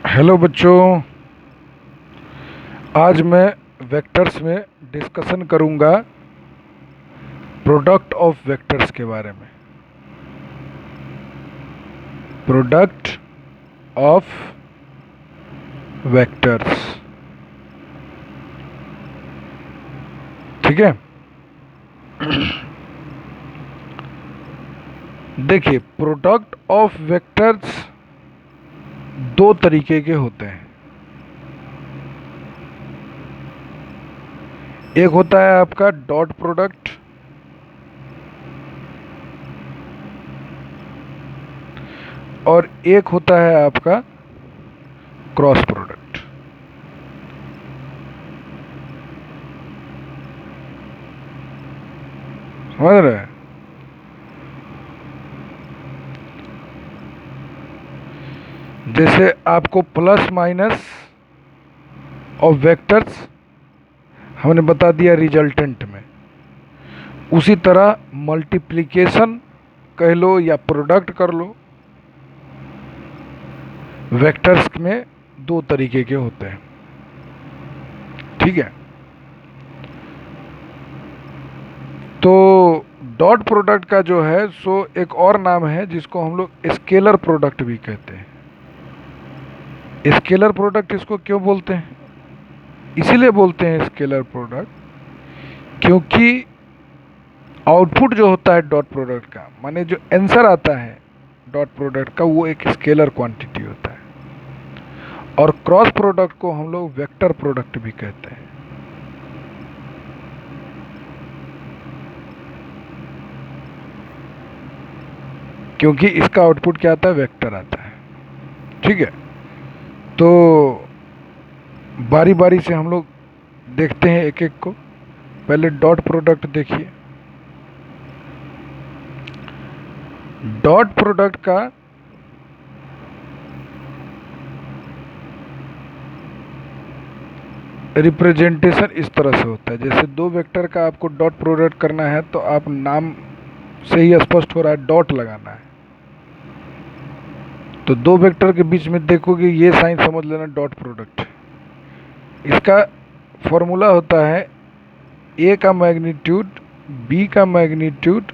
Hello बच्चों। आज मैं वेक्टर्स में डिस्कशन करूंगा प्रोडक्ट ऑफ वेक्टर्स के बारे में। प्रोडक्ट ऑफ वेक्टर्स, ठीक है। देखिए, प्रोडक्ट ऑफ वेक्टर्स दो तरीके के होते हैं। एक होता है आपका डॉट प्रोडक्ट और एक होता है आपका क्रॉस प्रोडक्ट। समझ रहे हैं? जैसे आपको प्लस माइनस ऑफ वेक्टर्स हमने बता दिया रिजल्टेंट में, उसी तरह मल्टीप्लिकेशन कह लो या प्रोडक्ट कर लो, वेक्टर्स में दो तरीके के होते हैं, ठीक है। तो डॉट प्रोडक्ट का जो है सो एक और नाम है जिसको हम लोग स्केलर प्रोडक्ट भी कहते हैं। स्केलर प्रोडक्ट इसको क्यों बोलते हैं? इसीलिए बोलते हैं स्केलर प्रोडक्ट क्योंकि आउटपुट जो होता है डॉट प्रोडक्ट का, माने जो आंसर आता है डॉट प्रोडक्ट का, वो एक स्केलर क्वांटिटी होता है। और क्रॉस प्रोडक्ट को हम लोग वेक्टर प्रोडक्ट भी कहते हैं। क्योंकि इसका आउटपुट क्या आता है? वेक्टर आता है, ठीक है। तो बारी बारी से हम लोग देखते हैं एक एक को। पहले डॉट प्रोडक्ट देखिए। डॉट प्रोडक्ट का रिप्रेजेंटेशन इस तरह से होता है, जैसे दो वेक्टर का आपको डॉट प्रोडक्ट करना है तो आप नाम से ही स्पष्ट हो रहा है डॉट लगाना है। तो दो वेक्टर के बीच में देखोगे ये साइन समझ लेना डॉट प्रोडक्ट। इसका फॉर्मूला होता है ए का मैग्नीट्यूड बी का मैग्नीट्यूड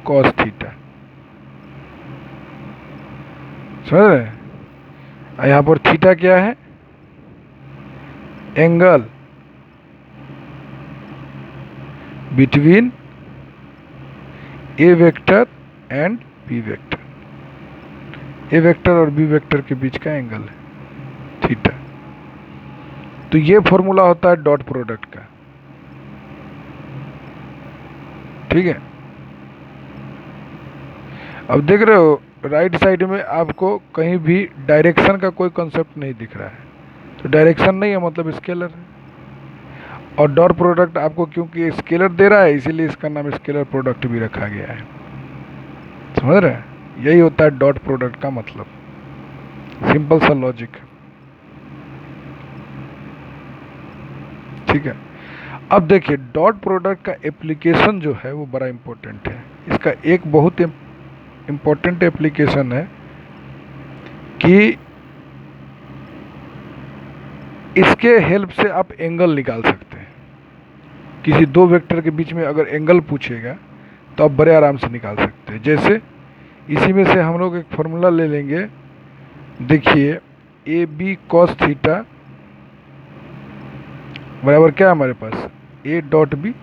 कॉस थीटा। समझ रहे हैं? यहाँ पर थीटा क्या है? Angle between A vector and B vector. A vector और बी वेक्टर के बीच का एंगल है थीटा। तो ये फॉर्मूला होता है डॉट प्रोडक्ट का, ठीक है। अब देख रहे हो राइट साइड में आपको कहीं भी डायरेक्शन का कोई कॉन्सेप्ट नहीं दिख रहा है, तो डायरेक्शन नहीं है मतलब स्केलर है। और डॉट प्रोडक्ट आपको क्योंकि स्केलर दे रहा है इसीलिए इसका नाम स्केलर प्रोडक्ट भी रखा गया है। समझ रहे हैं? यही होता है डॉट प्रोडक्ट का मतलब। सिंपल सा लॉजिक, ठीक है। अब देखिए डॉट प्रोडक्ट का एप्लीकेशन जो है वो बड़ा इंपॉर्टेंट है। इसका एक बहुत इंपॉर्टेंट एप्लीकेशन है कि इसके हेल्प से आप एंगल निकाल सकते हैं। किसी दो वेक्टर के बीच में अगर एंगल पूछेगा तो आप बड़े आराम से निकाल सकते हैं। जैसे इसी में से हम लोग एक फॉर्मूला ले लेंगे। देखिए ए बी कॉस थीटा बराबर क्या है हमारे पास? ए डॉट बी,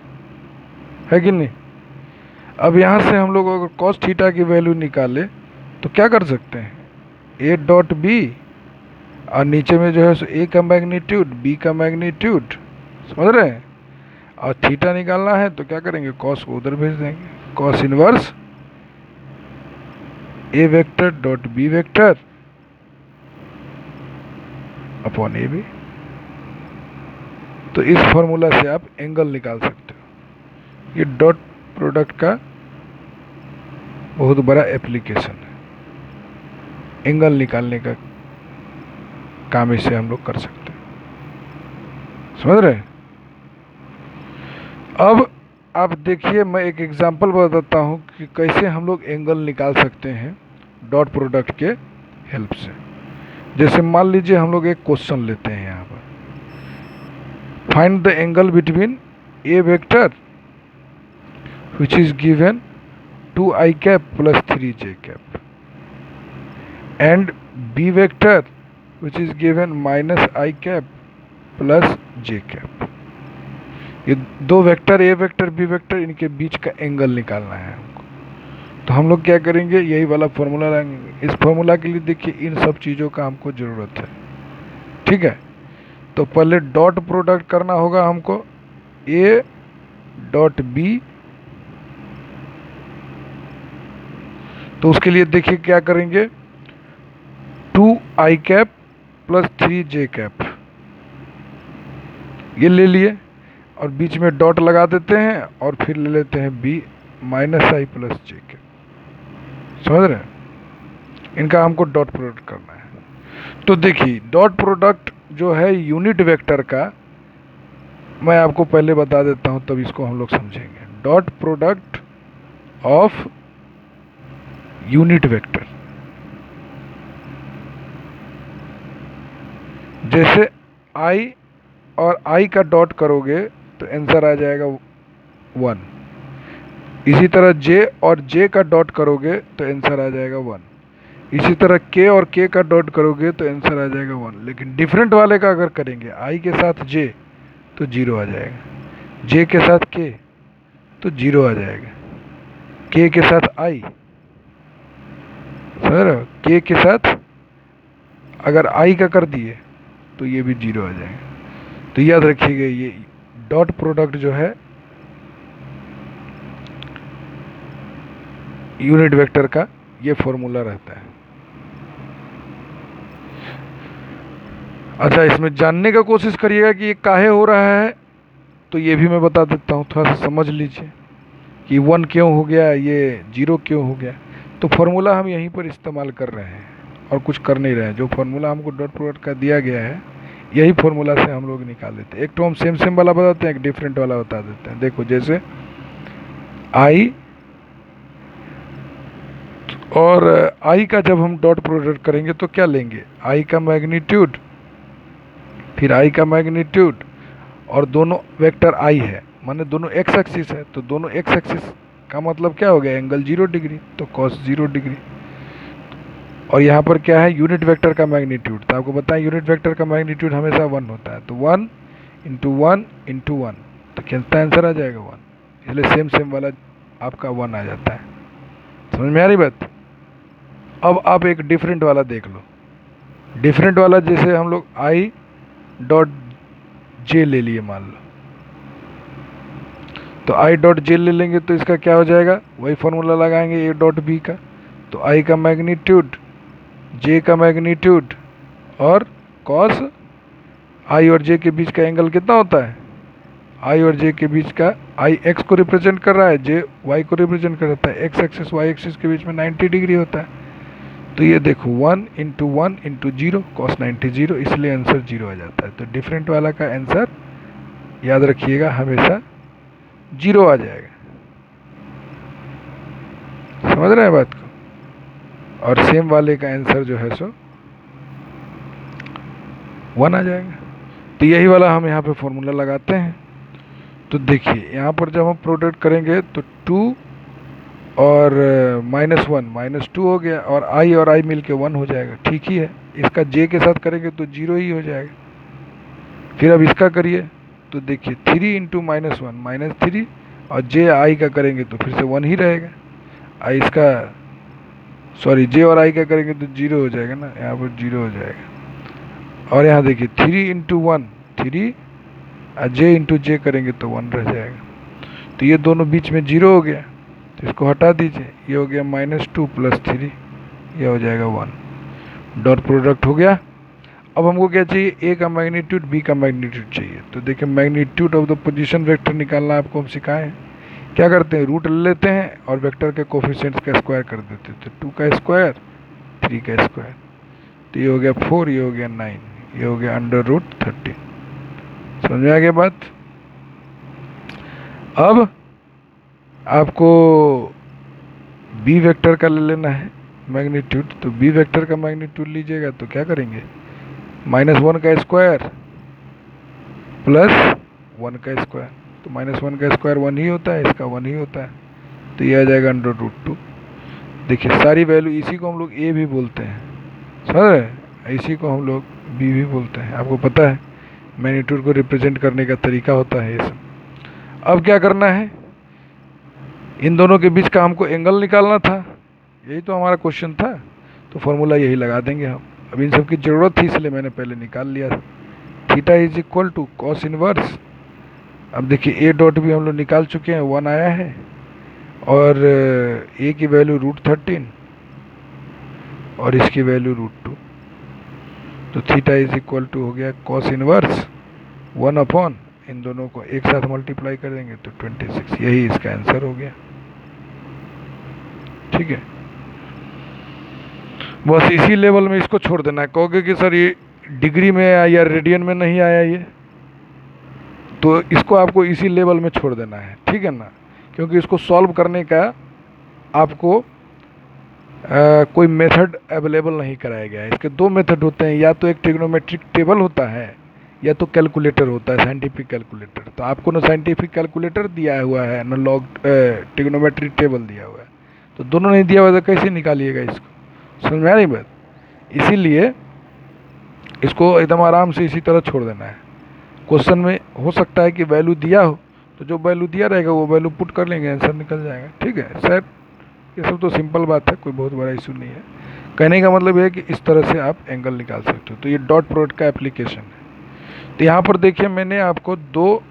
है कि नहीं? अब यहाँ से हम लोग अगर कॉस थीटा की वैल्यू निकाले तो क्या कर सकते हैं? ए डॉट बी और नीचे में जो है सो ए का मैग्नीट्यूड बी का मैग्नीट्यूड। समझ रहे हैं? और थीटा निकालना है तो क्या करेंगे? कॉस को उधर भेज देंगे। Cos inverse A vector dot B vector upon A B. तो इस फॉर्मूला से आप एंगल निकाल सकते हो। ये डॉट प्रोडक्ट का बहुत बड़ा एप्लीकेशन है। एंगल निकालने का काम इसे हम लोग कर सकते हैं। समझ रहे हैं? अब आप देखिए मैं एक एग्जांपल बताता हूँ कि कैसे हम लोग एंगल निकाल सकते हैं डॉट प्रोडक्ट के हेल्प से। जैसे मान लीजिए हम लोग एक क्वेश्चन लेते हैं यहाँ पर, find the angle between A vector which is given 2i cap plus 3j cap and B vector which is given minus I cap plus J cap. ये दो vector A vector B vector, इनके बीच का angle निकालना है हमको। तो हम लोग क्या करेंगे, यही वाला फॉर्मूला लाएंगे। इस फॉर्मूला के लिए देखिए इन सब चीज़ों का हमको ज़रूरत है, ठीक है। तो पहले डॉट प्रोडक्ट करना होगा हमको, ए डॉट बी। तो उसके लिए देखिए क्या करेंगे, 2i cap plus 3j cap ये ले लिए और बीच में डॉट लगा देते हैं और फिर ले लेते हैं b माइनस आई प्लस जे कैप। समझ रहे हैं, इनका हमको डॉट प्रोडक्ट करना है। तो देखिए डॉट प्रोडक्ट जो है यूनिट वेक्टर का, मैं आपको पहले बता देता हूं तब इसको हम लोग समझेंगे। Dot product of unit vector, जैसे i और i का डॉट करोगे तो आंसर आ जाएगा 1। इसी तरह j और j का डॉट करोगे तो आंसर आ जाएगा 1। इसी तरह k और k का डॉट करोगे तो आंसर आ जाएगा 1। लेकिन डिफरेंट वाले का अगर करेंगे, i के साथ j तो 0 आ जाएगा, j के साथ k तो 0 आ जाएगा, k के साथ i, सर k के साथ अगर i का कर दिए तो ये भी 0 आ जाएगा। तो याद रखिएगा ये डॉट प्रोडक्ट जो है यूनिट वेक्टर का ये फॉर्मूला रहता है। अच्छा, इसमें जानने का कोशिश करिएगा कि ये काहे हो रहा है, तो ये भी मैं बता देता हूँ, थोड़ा सा समझ लीजिए कि 1 क्यों हो गया, ये 0 क्यों हो गया। तो फॉर्मूला हम यहीं पर इस्तेमाल कर रहे हैं और कुछ कर नहीं रहे हैं। जो फॉर्मूला हमको डॉट प्रोडक्ट का दिया गया है यही फॉर्मूला से हम लोग निकाल देते हैं। एक तो हम सेम सेम वाला बताते हैं, एक डिफरेंट वाला बता देते हैं। देखो जैसे i और i का जब हम डॉट प्रोडक्ट करेंगे तो क्या लेंगे, i का मैग्नीट्यूड फिर i का मैग्नीट्यूड और दोनों वेक्टर i है, माने दोनों x एक्सिस है, तो दोनों x एक्सिस का मतलब क्या हो गया, एंगल 0 डिग्री, तो cos 0 डिग्री। और यहाँ पर क्या है, यूनिट वेक्टर का मैग्नीट्यूड। तो आपको बताएं यूनिट वेक्टर का मैग्नीट्यूड हमेशा 1 होता है, तो 1 इंटू 1 इंटू 1 तो कितना आंसर आ जाएगा 1। इसलिए सेम सेम वाला आपका 1 आ जाता है। समझ में आ रही बात। अब आप एक डिफरेंट वाला देख लो। डिफरेंट वाला जैसे हम लोग i डॉट जे ले लिए मान लो, तो i डॉट जे ले लेंगे तो इसका क्या हो जाएगा, वही फॉर्मूला लगाएंगे a डॉट बी का। तो i का मैग्नीट्यूड j का मैग्नीट्यूड और cos i और j के बीच का एंगल कितना होता है, i और j के बीच का, i x को रिप्रेजेंट कर रहा है, j y को रिप्रेजेंट करता है, x एक्सिस y एक्सिस के बीच में 90 डिग्री होता है। तो ये देखो 1 इंटू 1 इंटू 0 cos 90 0, इसलिए आंसर 0 आ जाता है। तो डिफरेंट वाला का आंसर याद रखिएगा हमेशा 0 आ जाएगा। समझ रहे हैं बात को। और सेम वाले का आंसर जो है सो 1 आ जाएगा। तो यही वाला हम यहाँ पे फॉर्मूला लगाते हैं। तो देखिए यहाँ पर जब हम प्रोडक्ट करेंगे तो 2 और -1 -2 हो गया, और i और i मिलके 1 हो जाएगा, ठीक ही है। इसका j के साथ करेंगे तो 0 ही हो जाएगा। फिर अब इसका करिए तो देखिए 3 इंटू -1 -3 और j i का करेंगे तो फिर से 1 ही रहेगा। इसका सॉरी j और i का करेंगे तो 0 हो जाएगा ना, यहाँ पर 0 हो जाएगा। और यहाँ देखिए 3 इंटू 1 3 और j इंटू j करेंगे तो 1 रह जाएगा। तो ये दोनों बीच में 0 हो गया, तो इसको हटा दीजिए, ये हो गया -2 प्लस 3, ये हो जाएगा 1। डॉट प्रोडक्ट हो गया। अब हमको क्या चाहिए, ए का मैग्नीट्यूड बी का मैग्नीट्यूड चाहिए। तो देखिए magnitude of the position vector निकालना आपको हम सिखाए हैं। क्या करते हैं, रूट ले लेते हैं और वेक्टर के कोफिशिएंट्स का स्क्वायर कर देते हैं। तो 2 का स्क्वायर 3 का स्क्वायर, तो ये हो गया 4, ये हो गया 9, ये हो गया √13। समझ में आ गया बात। अब आपको बी वेक्टर का ले लेना है मैग्नीट्यूड, तो बी वेक्टर का मैग्नीट्यूड लीजिएगा तो क्या करेंगे, -1 का स्क्वायर प्लस 1 का स्क्वायर, तो -1 का स्क्वायर 1 ही होता है, इसका 1 ही होता है, तो ये आ जाएगा √2। देखिए सारी वैल्यू, इसी को हम लोग ए भी बोलते हैं सर, इसी को हम लोग बी भी बोलते हैं, आपको पता है मैग्नीट्यूड को रिप्रेजेंट करने का तरीका होता है ये सब। अब क्या करना है, इन दोनों के बीच का हमको एंगल निकालना था, यही तो हमारा क्वेश्चन था, तो फॉर्मूला यही लगा देंगे हम। अब इन सब की ज़रूरत थी इसलिए मैंने पहले निकाल लिया था। Theta is equal to cos inverse, अब देखिए ए डॉट भी हम लोग निकाल चुके हैं, 1 आया है, और ए की वैल्यू √13 और इसकी वैल्यू √2, तो थीटा इज इक्वल टू हो गया कॉस इनवर्स 1 अपॉन, इन दोनों को एक साथ मल्टीप्लाई कर देंगे तो 26, यही इसका आंसर हो गया। ठीक है, बस इसी लेवल में इसको छोड़ देना है। कहोगे कि सर ये डिग्री में आया या रेडियन में नहीं आया ये, तो इसको आपको इसी लेवल में छोड़ देना है, ठीक है ना, क्योंकि इसको सॉल्व करने का आपको कोई मेथड अवेलेबल नहीं कराया गया है। इसके दो मेथड होते हैं, या तो एक ट्रिग्नोमेट्रिक टेबल होता है या तो कैलकुलेटर होता है, साइंटिफिक कैलकुलेटर। तो आपको ना साइंटिफिक कैलकुलेटर दिया हुआ है ना लॉग ट्रिग्नोमेट्रिक टेबल दिया हुआ है, तो दोनों नहीं दिया हुआ तो कैसे निकालिएगा इसको, समझ में आ रही बात। इसीलिए इसको एकदम आराम से इसी तरह छोड़ देना है। क्वेश्चन में हो सकता है कि वैल्यू दिया हो, तो जो वैल्यू दिया रहेगा वो वैल्यू पुट कर लेंगे, आंसर निकल जाएगा। ठीक है सर, ये सब तो सिंपल बात है, कोई बहुत बड़ा इशू नहीं है। कहने का मतलब है कि इस तरह से आप एंगल निकाल सकते हो। तो ये डॉट प्रोडक्ट का एप्लीकेशन है। तो यहाँ पर देखिए मैंने आपको दो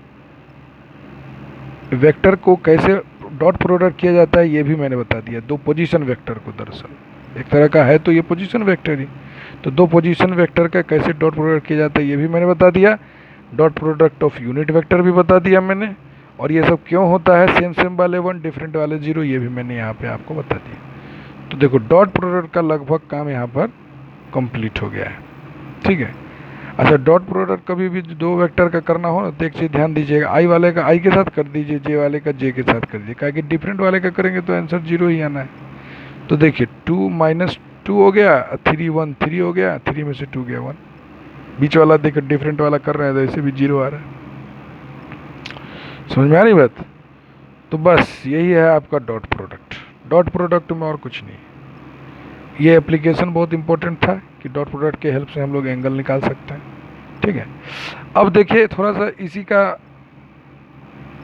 वेक्टर को कैसे डॉट प्रोडक्ट किया जाता है ये भी मैंने बता दिया। दो पोजीशन वेक्टर को, दरअसल एक तरह का है तो ये पोजीशन वेक्टर ही, तो दो पोजीशन वेक्टर का कैसे डॉट प्रोडक्ट किया जाता है ये भी मैंने बता दिया। Dot product of unit vector भी बता दिया मैंने, और ये सब क्यों होता है, सेम सेम वाले 1 डिफरेंट वाले 0, ये भी मैंने यहाँ पे आपको बता दिया। तो देखो डॉट प्रोडक्ट का लगभग काम यहाँ पर कंप्लीट हो गया है। ठीक है, अच्छा डॉट प्रोडक्ट कभी भी दो वेक्टर का करना हो ना तो एक चीज़ ध्यान दीजिएगा, आई वाले का आई के साथ कर दीजिए, जे वाले का जे के साथ कर दीजिए, क्या कि डिफरेंट वाले का करेंगे तो आंसर 0 ही आना है। तो देखिए 2 - 2 हो गया, 3 1 3 हो गया, 3 में से 2 गया 1, बीच वाला देखो डिफरेंट वाला कर रहे हैं तो ऐसे भी 0 आ रहा है। समझ में आ रही बात। तो बस यही है आपका डॉट प्रोडक्ट। डॉट प्रोडक्ट में और कुछ नहीं। ये एप्लीकेशन बहुत इंपॉर्टेंट था कि डॉट प्रोडक्ट के हेल्प से हम लोग एंगल निकाल सकते हैं। ठीक है, अब देखिए थोड़ा सा इसी का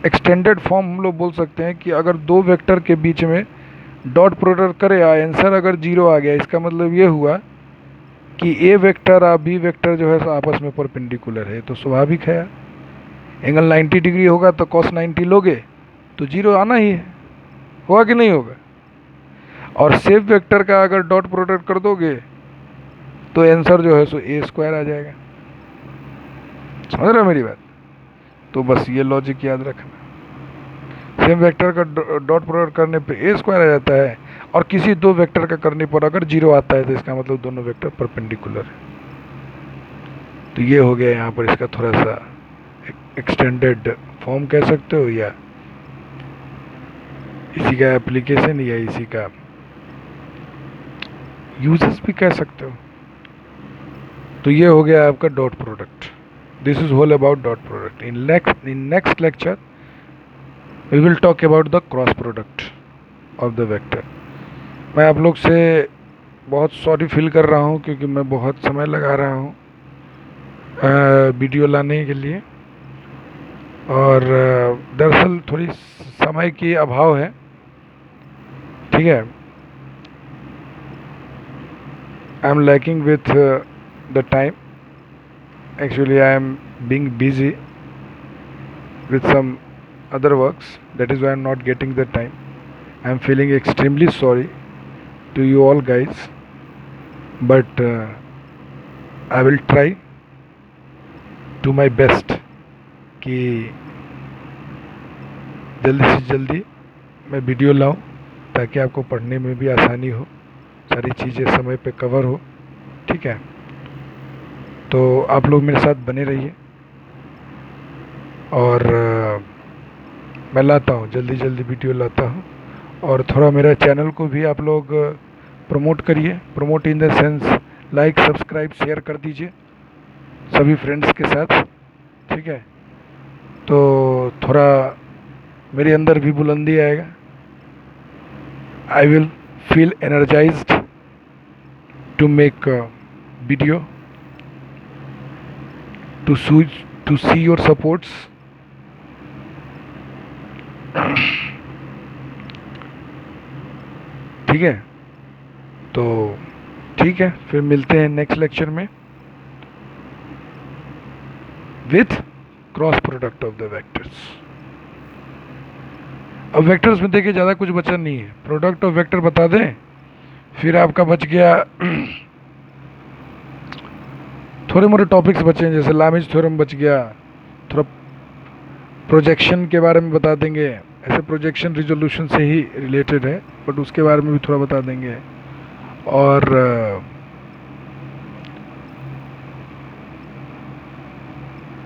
एक्सटेंडेड फॉर्म हम लोग बोल सकते हैं कि अगर दो वेक्टर के बीच में डॉट प्रोडक्ट करे आंसर अगर 0 आ गया, इसका मतलब ये हुआ कि ए वेक्टर और बी वेक्टर जो है सो आपस में परपेंडिकुलर है। तो स्वाभाविक है एंगल 90 डिग्री होगा तो cos 90 लोगे तो 0 आना ही है, होगा कि नहीं होगा। और सेफ वेक्टर का अगर डॉट प्रोडक्ट कर दोगे तो आंसर जो है सो a² आ जाएगा। समझ रहे हो मेरी बात। तो बस ये लॉजिक याद रखना, सेम वेक्टर का डॉट प्रोडक्ट करने पे a² आ जाता है, और किसी दो वेक्टर का करने पर अगर 0 आता है तो इसका मतलब दोनों वेक्टर परपेंडिकुलर है। तो ये हो गया यहाँ पर इसका थोड़ा सा एक्सटेंडेड फॉर्म कह सकते हो, या इसी का एप्लीकेशन, या इसी का यूजेस भी कह सकते हो। तो ये हो गया आपका dot product. This is whole about dot product. In next lecture we will talk about the cross product of the vector. मैं आप लोग से बहुत सॉरी फील कर रहा हूँ क्योंकि मैं बहुत समय लगा रहा हूँ वीडियो लाने के लिए, और दरअसल थोड़ी समय की अभाव है। ठीक है, I am lacking with the time, actually I am being busy with some other works, that is why I'm not getting the time. I'm feeling extremely sorry to you all guys, but I will try to my best कि जल्दी से जल्दी मैं video लाऊं ताकि आपको पढ़ने में भी आसानी हो, सारी चीज़ें समय पे कवर हो। ठीक है, तो आप लोग मेरे साथ बने रहिए, और मैं लाता हूँ जल्दी जल्दी वीडियो लाता हूँ। और थोड़ा मेरा चैनल को भी आप लोग प्रमोट करिए, promote in the sense like subscribe share कर दीजिए सभी फ्रेंड्स के साथ, ठीक है। तो थोड़ा मेरे अंदर भी बुलंदी आएगा, I will feel energised to make video, to see your supports. ठीक है, तो ठीक है, फिर मिलते हैं नेक्स्ट लेक्चर में with cross product of the vectors. अब वेक्टर्स में देखिए ज़्यादा कुछ बचा नहीं है, प्रोडक्ट ऑफ वेक्टर बता दें, फिर आपका बच गया थोड़े मोटे टॉपिक्स बचे हैं, जैसे लामिज थ्योरम बच गया, थोड़ा प्रोजेक्शन के बारे में बता देंगे, ऐसे प्रोजेक्शन रिजोल्यूशन से ही रिलेटेड है बट उसके बारे में भी थोड़ा बता देंगे, और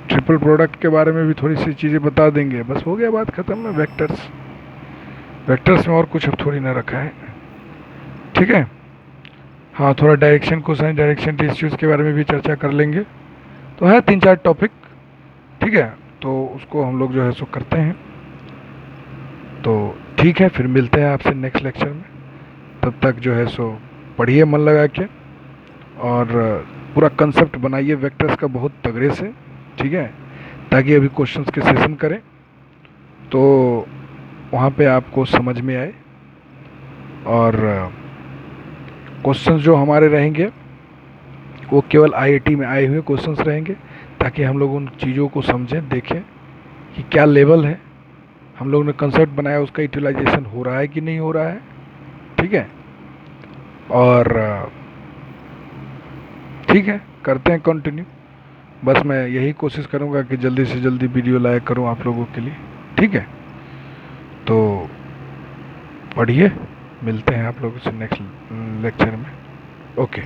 ट्रिपल प्रोडक्ट के बारे में भी थोड़ी सी चीज़ें बता देंगे। बस हो गया, बात ख़त्म है। वेक्टर्स में और कुछ अब थोड़ी ना रखा है, ठीक है। हाँ, थोड़ा डायरेक्शन कोसाइन डायरेक्शन रेशियोज के बारे में भी चर्चा कर लेंगे। तो है 3-4 टॉपिक, ठीक है, तो उसको हम लोग जो है सो करते हैं। तो ठीक है, फिर मिलते हैं आपसे नेक्स्ट लेक्चर में। तब तक जो है सो पढ़िए मन लगा के, और पूरा कंसेप्ट बनाइए वेक्टर्स का बहुत तगड़े से, ठीक है, ताकि अभी क्वेश्चंस के सेशन करें तो वहाँ पे आपको समझ में आए। और क्वेश्चंस जो हमारे रहेंगे वो केवल आईआईटी में आए हुए क्वेश्चंस रहेंगे, ताकि हम लोग उन चीज़ों को समझें, देखें कि क्या लेवल है, हम लोग ने कंसेप्ट बनाया उसका यूटिलाइजेशन हो रहा है कि नहीं हो रहा है, ठीक है। और ठीक है, करते हैं कंटिन्यू। बस मैं यही कोशिश करूँगा कि जल्दी से जल्दी वीडियो लाइक करूँ आप लोगों के लिए, ठीक है। तो पढ़िए, मिलते हैं आप लोगों से नेक्स्ट लेक्चर में। ओके।